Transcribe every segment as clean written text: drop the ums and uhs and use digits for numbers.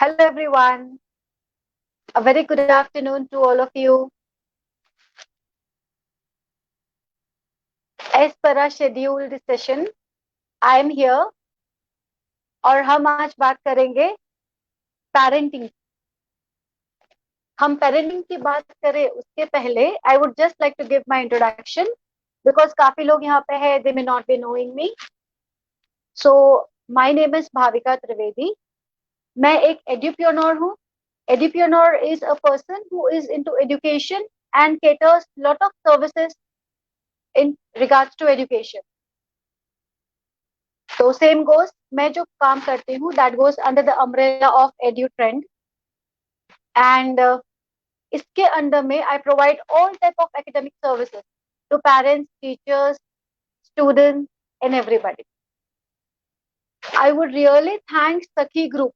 Hello, everyone. A very good afternoon to all of you. As per our scheduled session, I am here और हम आज बात करेंगे parenting. हम parenting की बात करें उसके पहले I would just like to give my introduction because काफी लोग यहाँ पे है they may not be knowing me. So my name is Bhavika Trivedi. मैं एक एड्यूप्योनर हूँ. Edupreneur is a person who is into education and caters lot of services in regards to education. तो same goes मैं जो काम करती हूँ that goes under the umbrella of Edu Trend and इसके अंडर में I provide all type of academic services to parents, teachers, students and everybody. I would really thank Sakhi group.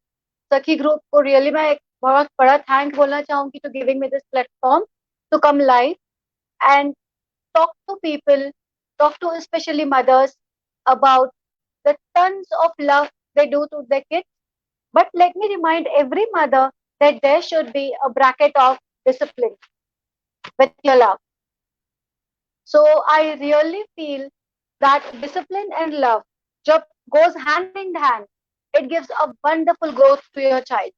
Sakhi group को really मैं एक बहुत बड़ा थैंक बोलना चाहूंगी to giving me this platform to come live and talk to people, talk to especially mothers about the tons of love they do to their kids. But let me remind every mother that there should be a bracket of discipline with your love. So I really feel that discipline and love job goes hand in hand. It gives a wonderful growth to your child.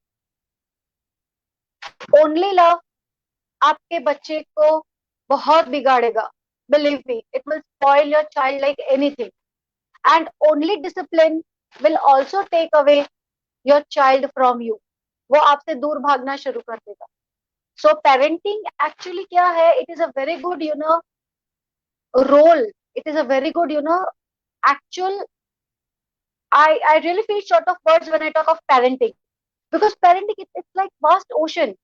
Only love आपके बच्चे को बहुत बिगाड़ेगा. Believe me, it will spoil your child like anything. And only discipline will also take away your child from you. वो आपसे दूर भागना शुरू कर देगा. So parenting actually क्या है? It is a very good, role. It is a very good, actual. I really feel short of words when I talk of parenting because parenting it's like vast ocean.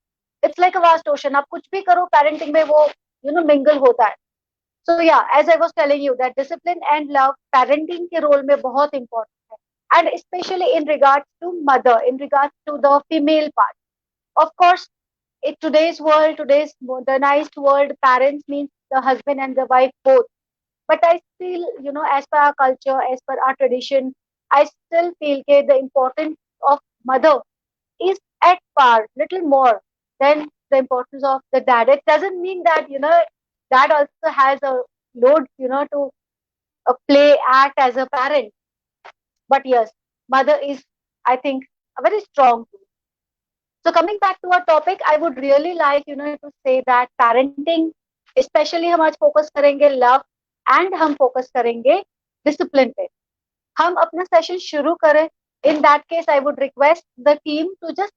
It's like a vast ocean. आप कुछ भी करो parenting में वो mingle होता है. So yeah, as I was telling you that discipline and love parenting के role में बहुत important है. And especially in regards to mother, in regards to the female part. Of course, in today's world, today's modernized world, parents means the husband and the wife both. But I still, as per our culture, as per our tradition, I still feel that the importance of mother is at par, little more than the importance of the dad. It doesn't mean that, dad also has a load, to play, act as a parent. But yes, mother is, I think, a very strong tool. So coming back to our topic, I would really like, to say that parenting, especially हम आज focus करेंगे love and हम focus करेंगे discipline पे. हम अपना session शुरू करें. In that case, I would request the team to just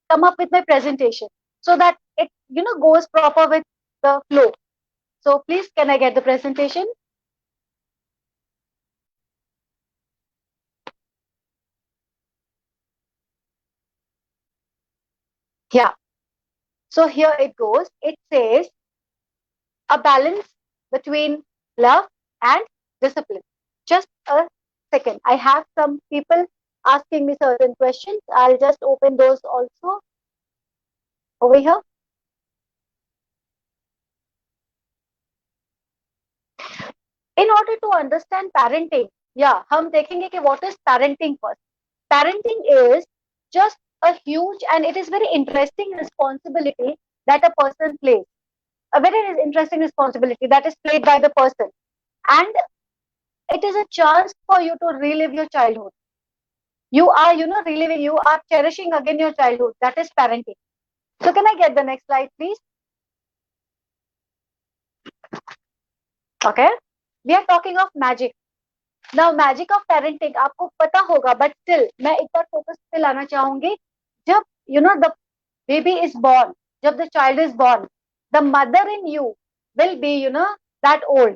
come up with my presentation so that it, goes proper with the flow. So please, can I get the presentation? Yeah. So here it goes. It says a balance between love and discipline. Just a second. I have some people asking me certain questions. I'll just open those also over here. In order to understand parenting, yeah, हम देखेंगे कि what is parenting first. Parenting is just a huge and it is very interesting responsibility that a person plays. A very interesting responsibility that is played by the person. And it is a chance for you to relive your childhood. You are, reliving, you are cherishing again your childhood. That is parenting. So can I get the next slide, please? Okay. We are talking of magic. Now, magic of parenting, आपको पता होगा, but still, मैं एक बार focus पे लाना चाहूंगी. जब, the baby is born, जब the child is born, the mother in you will be, that old.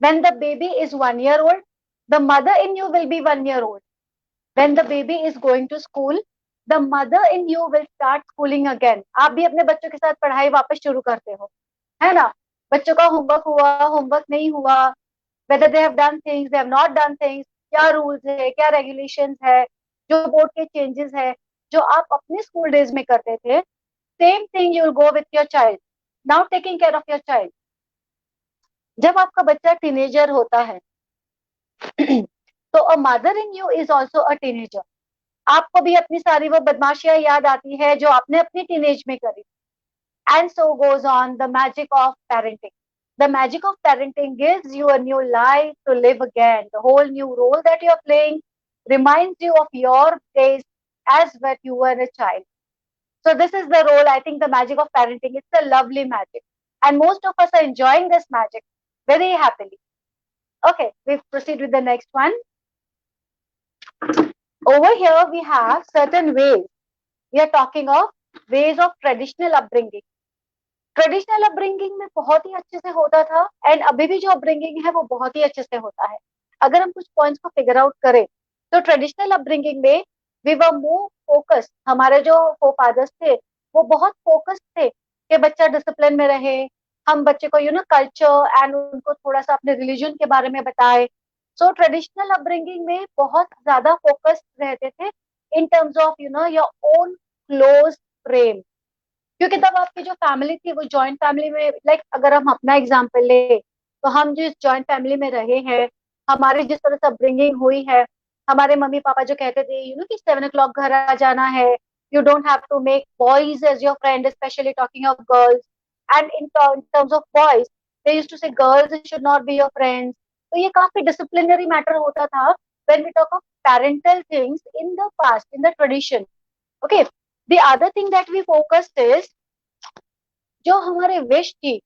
When the baby is 1 year old, the mother in you will be 1 year old. When the baby is going to school, the mother in you will start schooling again. आप भी अपने बच्चों के साथ पढ़ाई वापस शुरू करते हो, है ना? बच्चों का होमवर्क हुआ, होमवर्क नहीं हुआ, whether they have done things, they have not done things, क्या रूल्स है, क्या रेगुलेशंस है, जो बोर्ड के चेंजेस है, जो आप अपने स्कूल डेज में करते थे, same thing you will go with your child. Now taking care of your child. जब आपका बच्चा टीनेजर होता है तो a mother in you is also a teenager. आपको भी अपनी सारी वो बदमाशियां याद आती है जो आपने अपनी टीनेज में करी. And so goes on the magic of parenting. The magic of parenting gives you a new life to live again. The whole new role that you're playing reminds you of your days as when you were a child. So this is the role, I think, the magic of parenting. It's a lovely magic. And most of us are enjoying this magic very happily. Okay, we proceed with the next one. Over here, we have certain ways. We are talking of ways of traditional upbringing. Traditional upbringing में बहुत ही अच्छे से होता था and अभी भी जो upbringing है वो बहुत ही अच्छे से होता है. अगर हम कुछ पॉइंट्स को फिगर आउट करें तो ट्रेडिशनल अपब्रिंगिंग में वी वर मोर फोकस. हमारे जो फादर्स थे वो बहुत फोकस थे कि बच्चा डिसिप्लिन में रहे. हम बच्चे को कल्चर एंड उनको थोड़ा सा अपने रिलीजन के बारे में बताए. सो ट्रेडिशनल अपब्रिंगिंग में बहुत ज्यादा फोकस रहते थे इन terms of your own close frame. क्योंकि तब आपकी जो फैमिली थी वो जॉइंट फैमिली में, अगर हम अपना एग्जांपल ले तो हम जिस जॉइंट फैमिली में रहे हैं, हमारी जिस तरह से अपब्रिंगिंग हुई है, हमारे मम्मी पापा जो कहते थे कि 7 o'clock घर आ जाना है, you don't have to make boys as your friend, specially talking of girls. And in terms of boys they used to say girls should not be your friends. तो ये काफी डिसिप्लिनरी मैटर होता था when we talk of parental things in the past, in the tradition. Okay, the other thing that we focused is जो हमारे wish थी.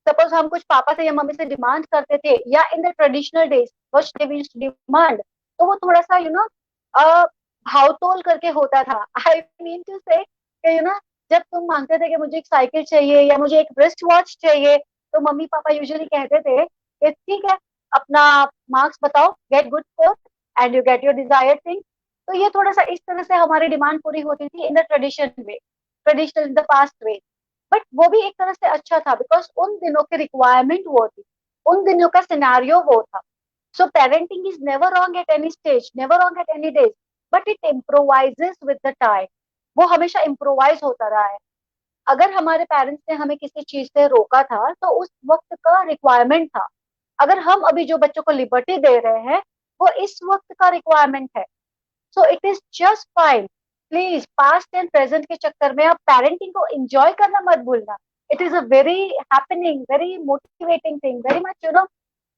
Suppose हम कुछ पापा से या मम्मी से डिमांड करते थे या in the traditional days what they used to demand, तो वो थोड़ा सा भावतोल करके होता था. आई मीन टू से जब तुम मांगते थे कि मुझे एक साइकिल चाहिए या मुझे एक रिस्ट वॉच चाहिए, तो मम्मी पापा यूजुअली कहते थे कि ठीक है, अपना मार्क्स बताओ, get good score and you get your desired thing. तो ये थोड़ा सा इस तरह से हमारी डिमांड पूरी होती थी इन the tradition way, traditional in the past way. But वो भी एक तरह से अच्छा था बिकॉज उन दिनों की रिक्वायरमेंट वो थी, उन दिनों का सिनेरियो वो था. So parenting is never wrong at any stage, never wrong at any days, but it improvises with the time. वो हमेशा इम्प्रोवाइज होता रहा है. अगर हमारे पेरेंट्स ने हमें किसी चीज से रोका था तो उस वक्त का रिक्वायरमेंट था. अगर हम अभी जो बच्चों को लिबर्टी दे रहे हैं वो इस वक्त का रिक्वायरमेंट है. So it is just fine. Please past and present के चक्कर में आप पेरेंटिंग को एंजॉय करना मत भूलना. It is a very happening, very motivating thing, very much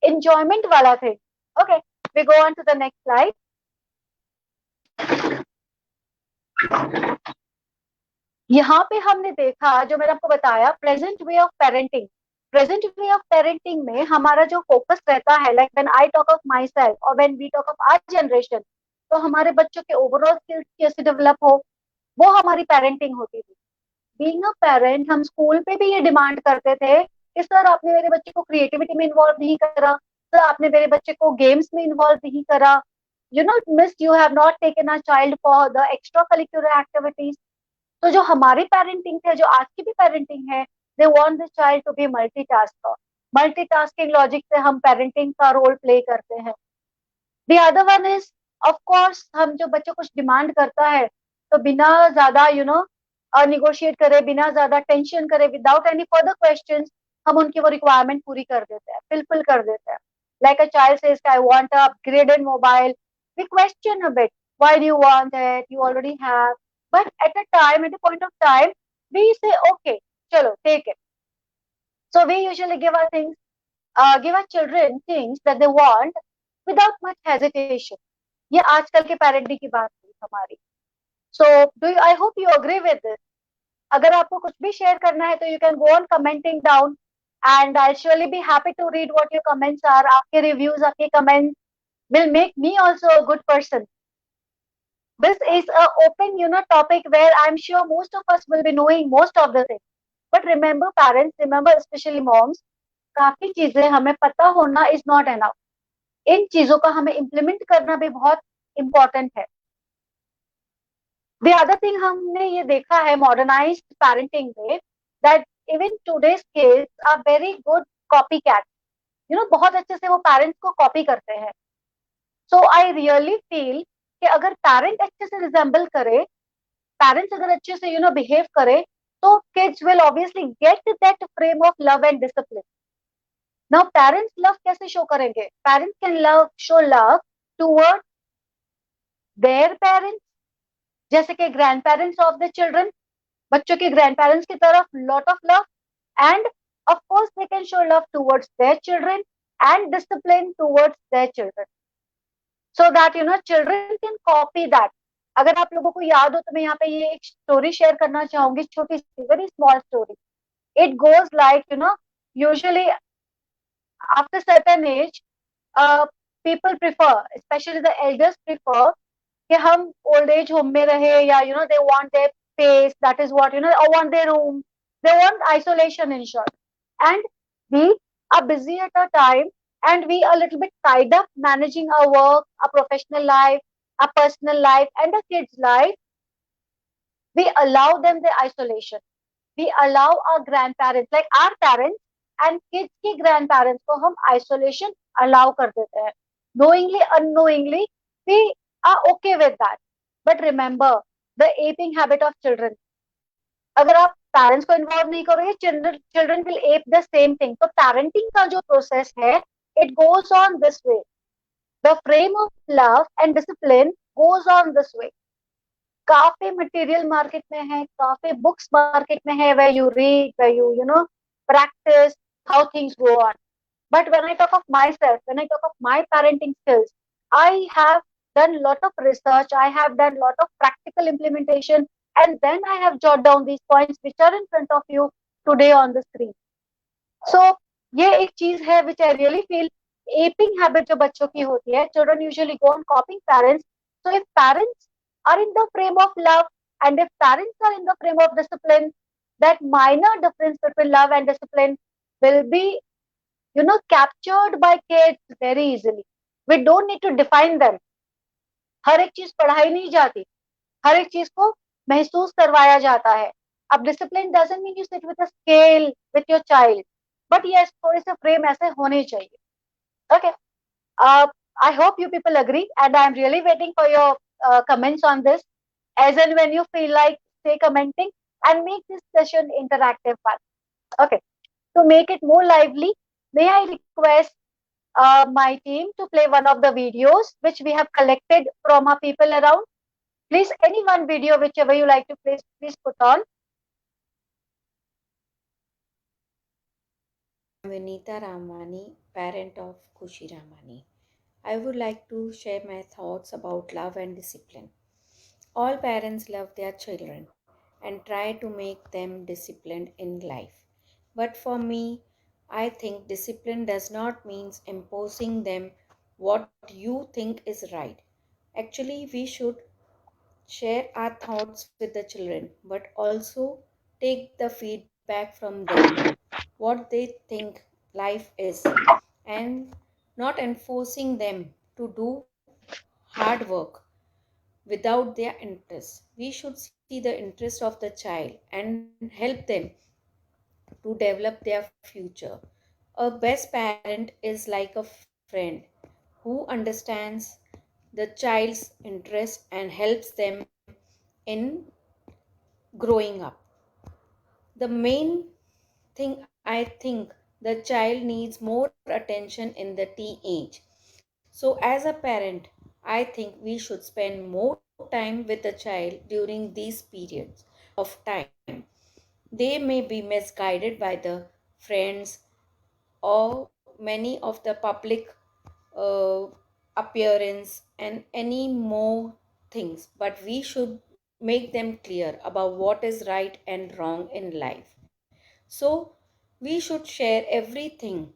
enjoyment वाला thing. Okay, we go on to the next slide. यहाँ पे हमने देखा, जो मैंने आपको बताया, present way of parenting. Present way of parenting में हमारा जो फोकस रहता है, like when I talk of my self और when we talk of our generation, तो हमारे बच्चों के ओवरऑल स्किल्स कैसे डेवलप हो, वो हमारी पेरेंटिंग होती थी. बीइंग अ पेरेंट, हम स्कूल पे भी ये डिमांड करते थे कि सर आपने मेरे बच्चे को क्रिएटिविटी में इन्वॉल्व नहीं करा, सर आपने मेरे बच्चे को गेम्स में इन्वॉल्व नहीं करा, miss you have not taken a child for the extra curricular activities. तो जो हमारी पेरेंटिंग है, जो आज की भी पेरेंटिंग है, they want the child to be multitasker. Multitasking logic से हम पेरेंटिंग का रोल प्ले करते हैं. The other one is, of course, हम जो बच्चों कुछ डिमांड करता है तो बिना ज्यादा निगोशिएट करे, बिना ज्यादा टेंशन करे, विदाउट एनी फर्दर क्वेश्चंस, हम उनकी वो रिक्वायरमेंट पूरी कर देते हैं, फिलफिल कर देते हैं. Like a child says I want a upgraded mobile, we question a bit, why do you want it, you already have. But at a time, at a point of time, we say, okay, chalo, take it. So we usually give our children things that they want without much hesitation. ये आजकल के parenting की बात हुई हमारी. So I hope you agree with this. अगर आपको कुछ भी शेयर करना है तो you can go on commenting down and I'll surely be happy to read what your comments are. आपके reviews, आपके comments will make me also a good person. This is a open, topic where I'm sure most of us will be knowing most of the things. But remember, parents, remember, especially moms, काफी चीजें हमें पता होना is not enough. इन चीजों का हमें implement करना भी बहुत important है. The other thing हमने ये देखा है modernized parenting में, that even today's kids are very good copycat. बहुत अच्छे से वो parents को copy करते हैं. So I really feel कि अगर पेरेंट अच्छे से रिजेंबल करे, पेरेंट्स अगर अच्छे से बिहेव करे, तो kids will obviously get that frame of love and discipline. Now parents love कैसे शो करेंगे? Parents can show love toward their parents जैसे कि grand parents of the children, बच्चों के ग्रैंड पेरेंट्स की तरफ lot of love, and of course they can show love towards their children and discipline towards their children, so that children can copy that. अगर आप लोगों को याद हो तो मैं यहाँ पे ये एक स्टोरी शेयर करना चाहूंगी, छोटी सी, very small story. It goes like, usually after certain age, people prefer, especially the elders prefer, कि हम ओल्ड एज होम में रहे, या they want their space, that is what, or want their room, they want isolation in short. And we are busy at a time, and we are a little bit tied up managing our work, our professional life, our personal life, and our kids life. We allow them the isolation. We allow our grandparents, like our parents and kids की grandparents को हम isolation allow कर देते हैं, knowingly unknowingly. We are okay with that. But remember the aping habit of children. अगर आप parents को involve नहीं करोगे, children will app the same thing. तो पेरेंटिंग का जो प्रोसेस है, it goes on this way. The frame of love and discipline goes on this way. काफी मटेरियल मार्केट में है, काफी बुक्स मार्केट में है, where you read, where you know practice how things go on. But when I talk of myself, when I talk of my parenting skills, I have done lot of research, I have done lot of practical implementation, and then I have jotted down these points which are in front of you today on the screen. So ये एक चीज है which I really feel, aping habit जो बच्चों की होती है, children usually go on copying parents. So if parents are in the frame of love, and if parents are in the frame of discipline, that minor difference between love and discipline will be captured by kids very easily. We don't need to define them. हर एक चीज पढ़ाई नहीं जाती, हर एक चीज को महसूस करवाया जाता है. अब discipline doesn't mean you sit with a scale with your child, but yes थोड़े से फ्रेम ऐसे होने चाहिए. Okay, I hope you people agree, and I am really waiting for your comments on this. As and when you feel like, stay commenting and make this session interactive fun. Okay, to make it more lively, may I request my team to play one of the videos which we have collected from our people around. Please, any one video, whichever you like to please put on. I'm Vinita Ramani, parent of Khushi Ramani. I would like to share my thoughts about love and discipline. All parents love their children and try to make them disciplined in life. But for me, I think discipline does not mean imposing them what you think is right. Actually, we should share our thoughts with the children, but also take the feedback from them, what they think life is, and not enforcing them to do hard work without their interest. We should see the interest of the child and help them to develop their future. A best parent is like a friend who understands the child's interest and helps them in growing up. The main thing, I think the child needs more attention in the teenage. So, as a parent, I think we should spend more time with the child during these periods of time. They may be misguided by the friends or many of the public uh, appearance and any more things, but we should make them clear about what is right and wrong in life. So we should share everything,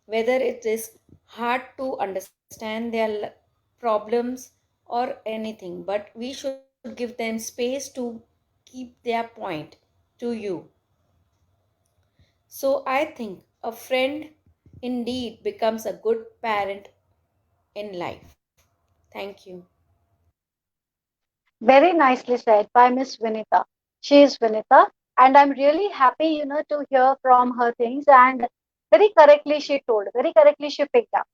whether it is hard to understand their problems or anything, but we should give them space to keep their point to you. So I think a friend indeed becomes a good parent in life. Thank you. Very nicely said by Miss Vinita. She is Vinita, and I'm really happy, to hear from her things. And very correctly she told, very correctly she picked up.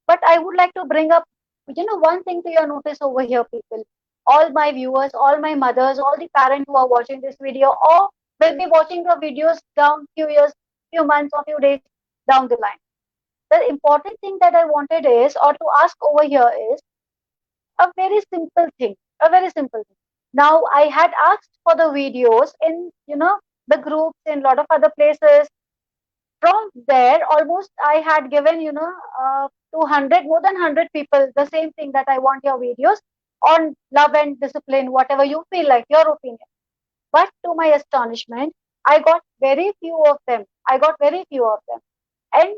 But I would like to bring up, one thing to your notice over here, people. All my viewers, all my mothers, all the parents who are watching this video, or will be watching the videos down few years, few months, or few days down the line. The important thing that I wanted is, or to ask over here is, a very simple thing. A very simple thing. Now I had asked for the videos in, the groups in a lot of other places. From there, almost I had given, 200, more than 100 people the same thing, that I want your videos on love and discipline, whatever you feel like, your opinion. But to my astonishment, I got very few of them. I got very few of them. And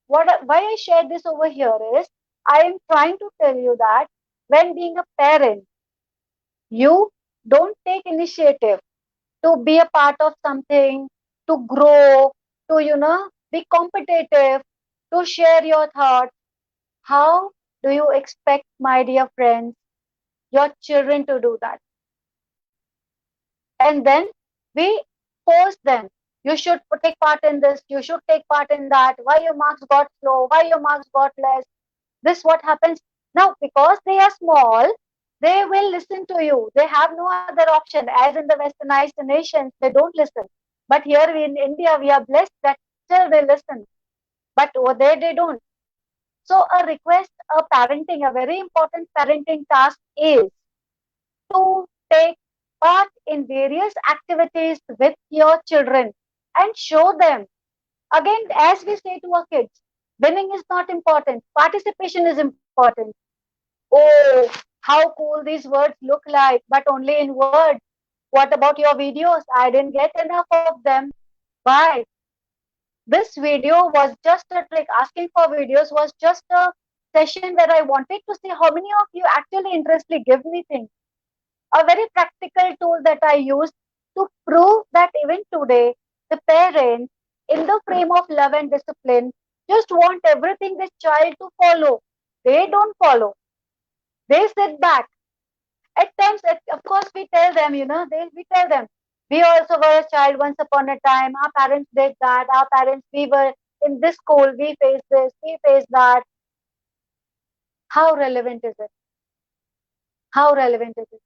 why I shared this over here is, I am trying to tell you that when being a parent, you don't take initiative to be a part of something, to grow, to, be competitive, to share your thoughts. How do you expect, my dear friends, your children to do that? And then we force them. You should take part in this, you should take part in that. Why your marks got low? Why your marks got less? This what happens now, because they are small, they will listen to you. They have no other option. As in the westernized nations, they don't listen. But here in India, we are blessed that still they listen. But over there, they don't. So a request, a parenting, a very important parenting task is to take part in various activities with your children and show them. Again, as we say to our kids, winning is not important, participation is important. Oh, how cool these words look like, but only in words. What about your videos? I didn't get enough of them. Why? This video was just a trick. Asking for videos was just a session where I wanted to see how many of you actually interestedly give me things. A very practical tool that I used to prove that even today, the parents, in the frame of love and discipline, just want everything the child to follow. They don't follow. They sit back. At times, of course, we tell them, we tell them, we also were a child once upon a time. Our parents did that. Our parents, we were in this school. We faced this. We faced that. How relevant is it? How relevant is it?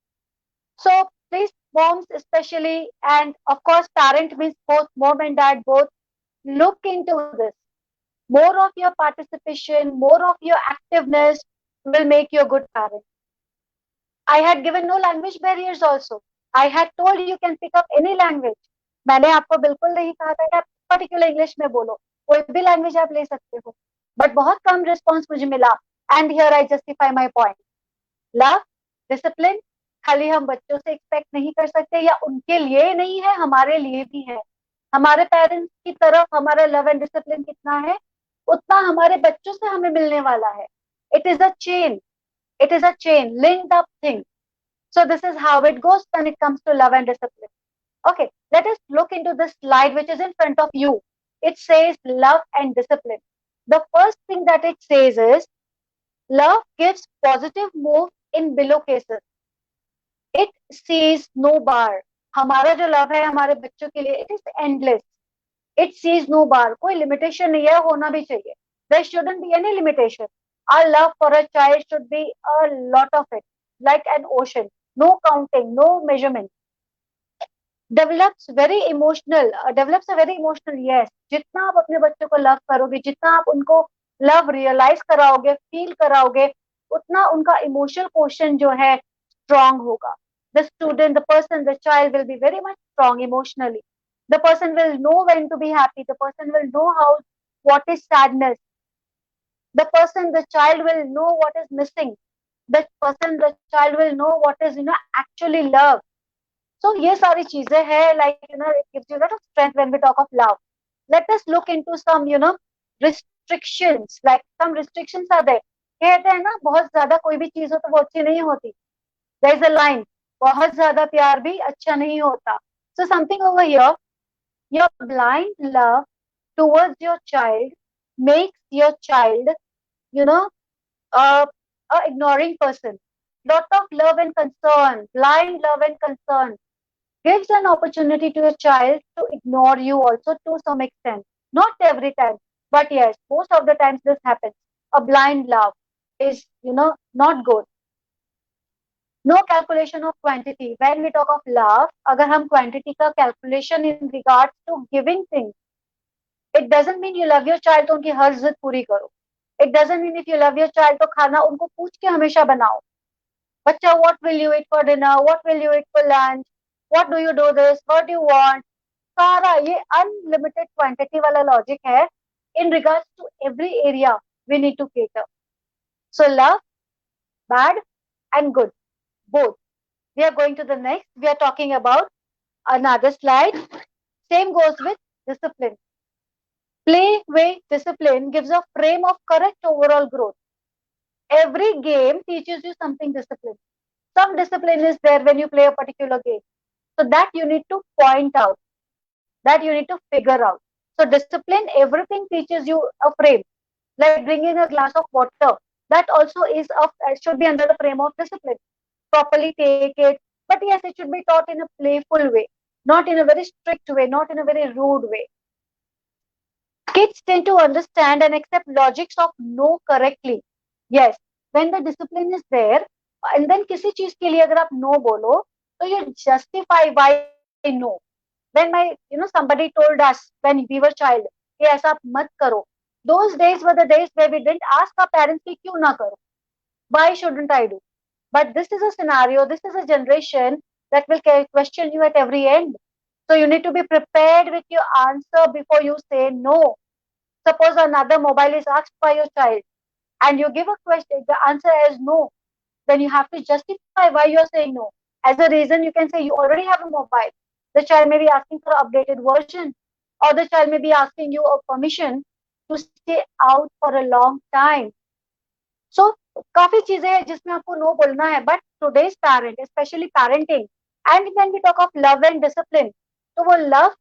So please, moms especially, and of course, parent means both mom and dad both, look into this. More of your participation, more of your activeness will make you a good parent. I had given no language barriers also. I had told you can pick up any language. मैंने आपको बिल्कुल नहीं कहा था कि आप particular English में बोलो, कोई भी लैंग्वेज आप ले सकते हो. बट बहुत कम रिस्पॉन्स मुझे मिला. And here I justify my point. Love, discipline, खाली हम बच्चों से एक्सपेक्ट नहीं कर सकते, या उनके लिए नहीं है, हमारे लिए भी है. हमारे पेरेंट्स की तरफ हमारा लव एंड डिसिप्लिन कितना है, उतना हमारे बच्चों से हमें मिलने वाला है. It is a chain. It is a chain, linked up thing. So this is how it goes when it comes to love and discipline. Okay, let us look into this slide which is in front of you. It says love and discipline. The first thing that it says is love gives positive move in below cases. It sees no bar. हमारा जो love है हमारे बच्चों के लिए, it is endless. It sees no bar. कोई limitation नहीं है, होना भी चाहिए. There shouldn't be any limitation. Our love for a child should be a lot of it, like an ocean. No counting, no measurement. Develops a very emotional, yes. जितना आप अपने बच्चों को love करोगे, जितना आप उनको love realize कराओगे, feel कराओगे, उतना उनका emotional quotient जो है strong होगा. The student, the person, the child will be very much strong emotionally. The person will know when to be happy. The person will know what is sadness. The person, the child will know what is missing. The child will know what is, actually love. So ये सारी चीजें हैं, like, it gives you a lot of strength when we talk of love. Let us look into some, restrictions. Like some restrictions are there. कहते हैं ना, बहुत ज्यादा कोई भी चीज हो तो वो अच्छी नहीं होती. There is a line. बहुत ज्यादा प्यार भी अच्छा नहीं होता. So something over here, your blind love towards your child makes your child, you know, uh, a ignoring person. Lot of love and concern, blind love and concern, gives an opportunity to a child to ignore you also to some extent. Not every time, but yes, most of the times this happens. A blind love is, not good. No calculation of quantity. When we talk of love, अगर हम quantity का calculation in regards to giving things, it doesn't mean you love your child तो उनकी हर जिद पूरी करो. It doesn't mean if you love your child तो खाना उनको पूछ के हमेशा बनाओ. Bacha, what will you eat for dinner? What will you eat for lunch? What do you do this? What do you want? सारा ये unlimited quantity वाला logic है. In regards to every area, we need to cater. So love, bad and good, both. We are going to the next. We are talking about another slide. Same goes with discipline. Play with discipline gives a frame of correct overall growth. Every game teaches you something discipline. Some discipline is there when you play a particular game. So that you need to point out, that you need to figure out. So discipline, everything teaches you a frame. Like drinking a glass of water, that also is should be under the frame of discipline. Properly take it, but yes, it should be taught in a playful way, not in a very strict way, not in a very rude way. Kids tend to understand and accept logics of no correctly. Yes, when the discipline is there, and then किसी चीज के लिए अगर आप no बोलो, so you justify why no. When somebody told us when we were child कि ऐसा आप मत करो, those days were the days where we didn't ask our parents कि क्यों ना करो, why shouldn't I do? But this is a scenario, this is a generation that will question you at every end. So you need to be prepared with your answer before you say no. Suppose another mobile is asked by your child and you give a question, the answer is no. Then you have to justify why you are saying no. As a reason, you can say you already have a mobile. The child may be asking for an updated version, or the child may be asking you a permission to stay out for a long time. So काफी चीजें हैं जिसमें आपको no बोलना है. But today's parent, especially parenting, and when we talk of love and discipline, तो वो love,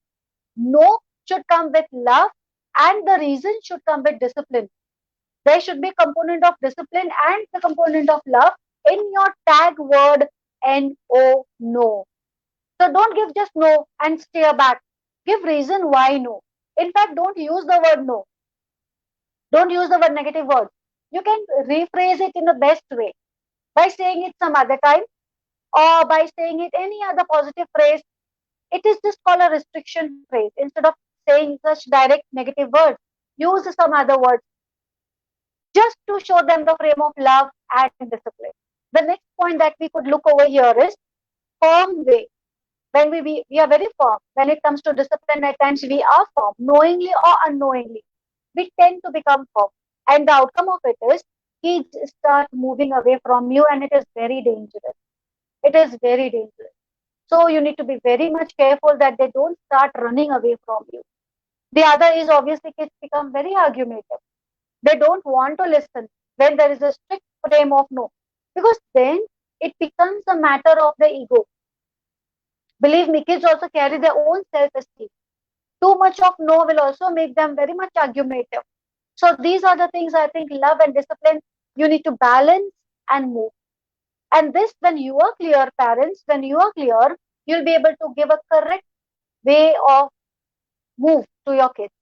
no should come with love, and the reason should come with discipline. There should be component of discipline and the component of love in your tag word no, no. So don't give just no and steer back. Give reason why no. In fact, don't use the word no. Don't use the word negative word. You can rephrase it in the best way by saying it some other time or by saying it any other positive phrase. It is just called a restriction phrase. Instead of saying such direct negative words, use some other words just to show them the frame of love and discipline. The next point that we could look over here is firm way. When we are very firm. When it comes to discipline, at times we are firm, knowingly or unknowingly. We tend to become firm. And the outcome of it is kids start moving away from you, and it is very dangerous. It is very dangerous. So you need to be very much careful that they don't start running away from you. The other is obviously kids become very argumentative. They don't want to listen when there is a strict frame of no, because then it becomes a matter of the ego. Believe me, kids also carry their own self-esteem. Too much of no will also make them very much argumentative. So these are the things I think love and discipline, you need to balance and move. And this, when you are clear, parents, when you are clear, you'll be able to give a correct way of move to your kids.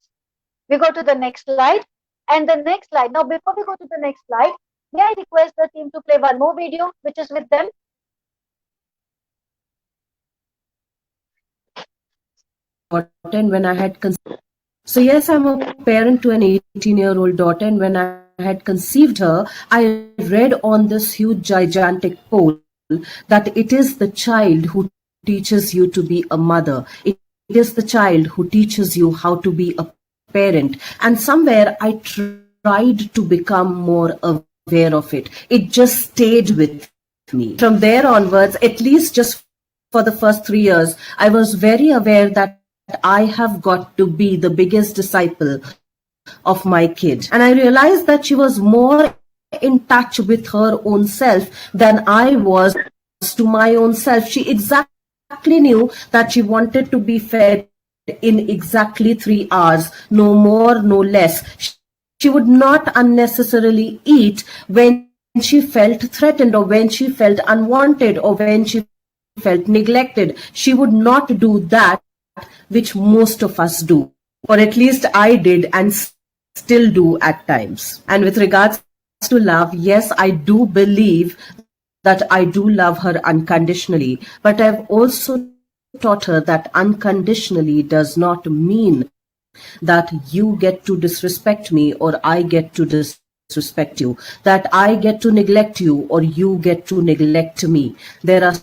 We go to the next slide. And the next slide, now before we go to the next slide, may I request the team to play one more video, which is with them. When I had so yes, I'm a parent to an 18-year-old daughter, and when I had conceived her, I read on this huge gigantic pole that it is the child who teaches you to be a mother. It is the child who teaches you how to be a parent. And somewhere I tried to become more aware of it. It just stayed with me. From there onwards, at least just for the first 3 years, I was very aware that I have got to be the biggest disciple of my kid. And I realized that she was more in touch with her own self than I was to my own self. She exactly knew that she wanted to be fed in exactly 3 hours, no more, no less. She would not unnecessarily eat when she felt threatened or when she felt unwanted or when she felt neglected. She would not do that which most of us do, or at least I did and still do at times. And with regards to love, yes, I do believe that I do love her unconditionally, but I've also taught her that unconditionally does not mean that you get to disrespect me or I get to disrespect disrespect you, that I get to neglect you or you get to neglect me. There are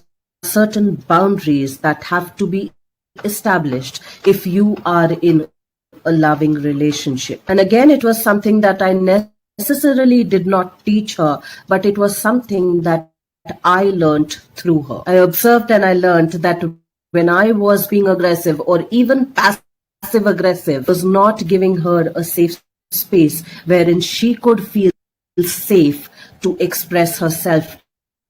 certain boundaries that have to be established if you are in a loving relationship. And again, it was something that I necessarily did not teach her, but it was something that I learned through her. I observed and I learned that when I was being aggressive or even passive aggressive, was not giving her a safe space wherein she could feel safe to express herself,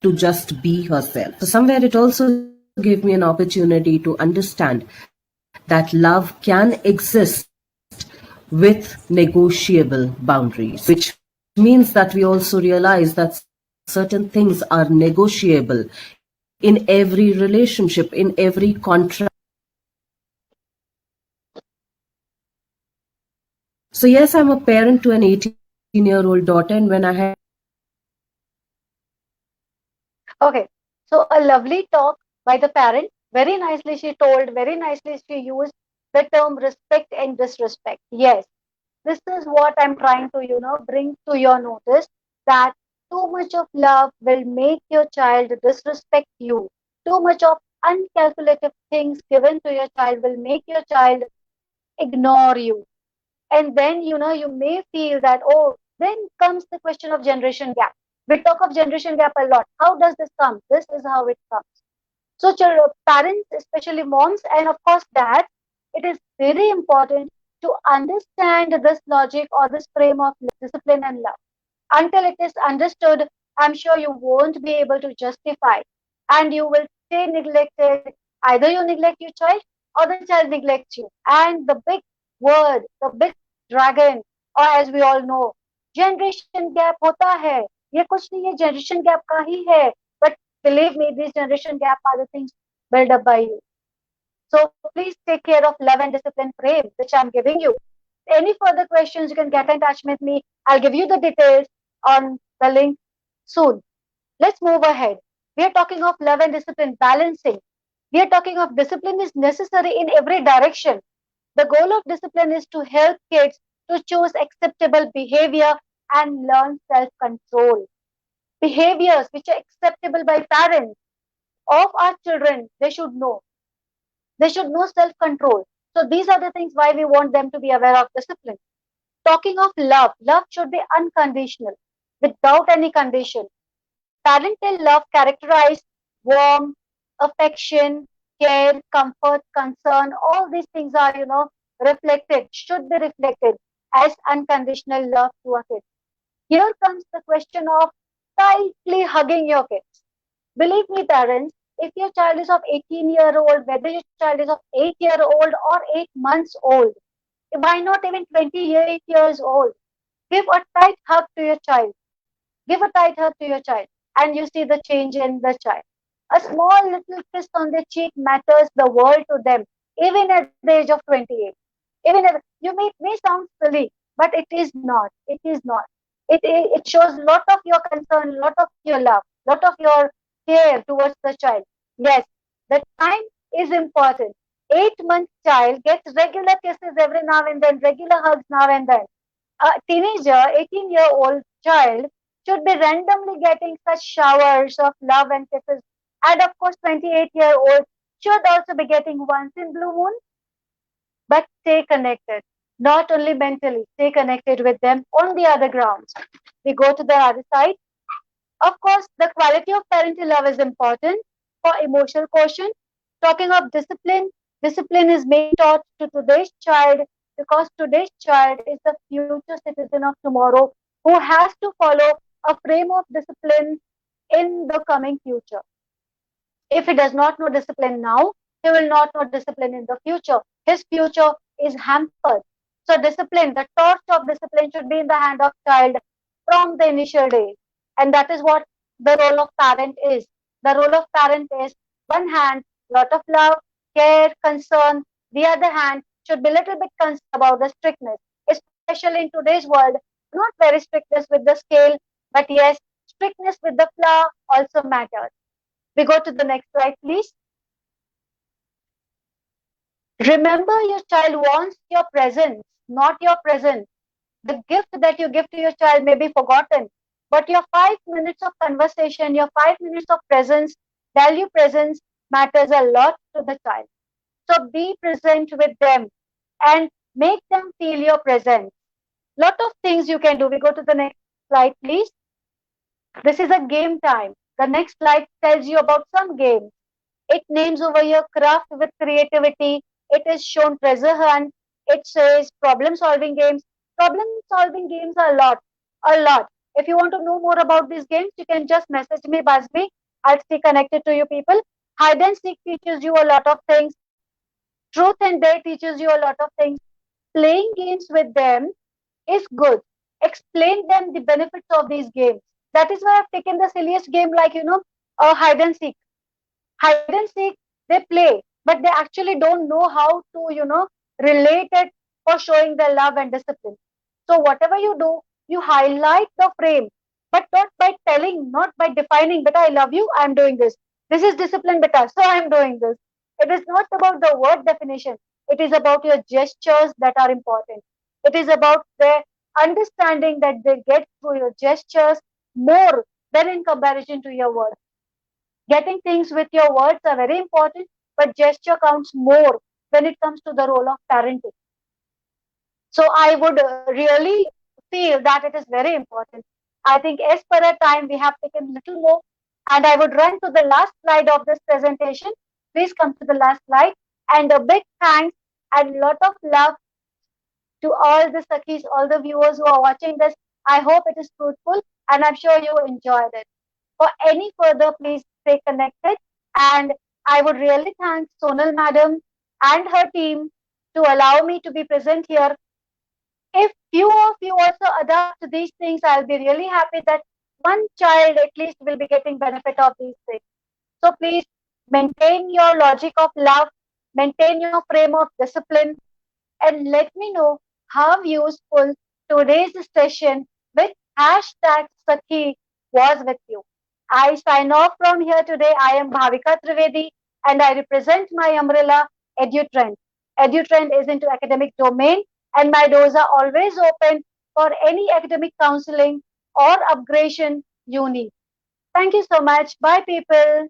to just be herself. So somewhere it also gave me an opportunity to understand that love can exist with negotiable boundaries, which means that we also realize that certain things are negotiable in every relationship, in every contract. So yes, I'm a parent to an 18-year-old daughter, and when I had Okay, so a lovely talk by the parent. Very nicely she told, very nicely she used the term respect and disrespect. Yes, this is what I'm trying to, bring to your notice, that too much of love will make your child disrespect you. Too much of uncalculative things given to your child will make your child ignore you. And then, you may feel that, oh, then comes the question of generation gap. We talk of generation gap a lot. How does this come? This is how it comes. So, parents, especially moms, and of course dads, it is very important to understand this logic or this frame of discipline and love. Until it is understood, I'm sure you won't be able to justify, and you will stay neglected. Either you neglect your child or the child neglects you. And the big word, the big dragon, or as we all know, generation gap होता है. ये कुछ नहीं है, generation gap का ही है. But believe me, these generation gap are the things built up by you. So please take care of love and discipline frame, which I'm giving you. Any further questions, you can get in touch with me. I'll give you the details on the link soon. Let's move ahead. We are talking of love and discipline balancing. We are talking of discipline is necessary in every direction. The goal of discipline is to help kids to choose acceptable behavior and learn self-control. Behaviors which are acceptable by parents of our children, they should know. They should know self-control. So these are the things why we want them to be aware of discipline. Talking of love, love should be unconditional, without any condition. Parental love characterized warmth, affection, care, comfort, concern. All these things are, reflected, should be reflected as unconditional love to a kid. Here comes the question of tightly hugging your kids. Believe me, parents, if your child is of 18-year-old, whether your child is of 8-year-old or 8 months old, why not even 28 years old? Give a tight hug to your child. Give a tight hug to your child, and you see the change in the child. A small little kiss on the cheek matters the world to them, even at the age of 28. Even if may sound silly, but it is not. It is not. It shows lot of your concern, lot of your love, lot of your care towards the child. Yes, the time is important. 8 month child gets regular kisses every now and then, regular hugs now and then. A teenager, 18-year-old child should be randomly getting such showers of love and kisses. And of course, 28-year-old should also be getting once in blue moon, but stay connected. Not only mentally, stay connected with them on the other grounds. We go to the other side. Of course, the quality of parental love is important for emotional quotient. Talking of discipline, discipline is being taught to today's child because today's child is the future citizen of tomorrow who has to follow a frame of discipline in the coming future. If he does not know discipline now, he will not know discipline in the future. His future is hampered. So discipline, the torch of discipline should be in the hand of child from the initial days. And that is what the role of parent is. The role of parent is one hand, lot of love, care, concern. The other hand should be little bit concerned about the strictness, especially in today's world. Not very strictness with the scale, but yes, strictness with the flower also matters. We go to the next slide, please. Remember, your child wants your presence, not your present. The gift that you give to your child may be forgotten, but your 5 minutes of conversation, your 5 minutes of presence, value presence matters a lot to the child. So be present with them and make them feel your presence. Lot of things you can do. We go to the next slide, please. This is a game time. The next slide tells you about some games. It names over here craft with creativity. It is shown treasure hunt. It says problem solving games. Problem solving games are a lot, a lot. If you want to know more about these games, you can just message me, Basbi. I'll stay connected to you people. Hide and seek teaches you a lot of things. Truth and dare teaches you a lot of things. Playing games with them is good. Explain them the benefits of these games. That is why I've taken the silliest game like, hide and seek. Hide and seek, they play, but they actually don't know how to, relate it for showing their love and discipline. So whatever you do, you highlight the frame, but not by telling, not by defining, but I love you, I'm doing this. This is discipline, beta, so I'm doing this. It is not about the word definition. It is about your gestures that are important. It is about their understanding that they get through your gestures more than in comparison to your words. Getting things with your words are very important, but gesture counts more when it comes to the role of parenting. So I would really feel that it is very important. I think as per our time, we have taken little more, and I would run to the last slide of this presentation. Please come to the last slide. And a big thanks and lot of love to all the Sakhis, all the viewers who are watching this. I hope it is fruitful, and I'm sure you enjoyed it. For any further, please stay connected. And I would really thank Sonal Madam and her team to allow me to be present here. If few of you also adapt to these things, I'll be really happy that one child at least will be getting benefit of these things. So please maintain your logic of love, maintain your frame of discipline, and let me know how useful today's session with hashtag Sakhi was with you. I sign off from here today. I am Bhavika Trivedi and I represent my umbrella EduTrend. EduTrend is into academic domain and my doors are always open for any academic counseling or upgradation you need. Thank you so much. Bye people.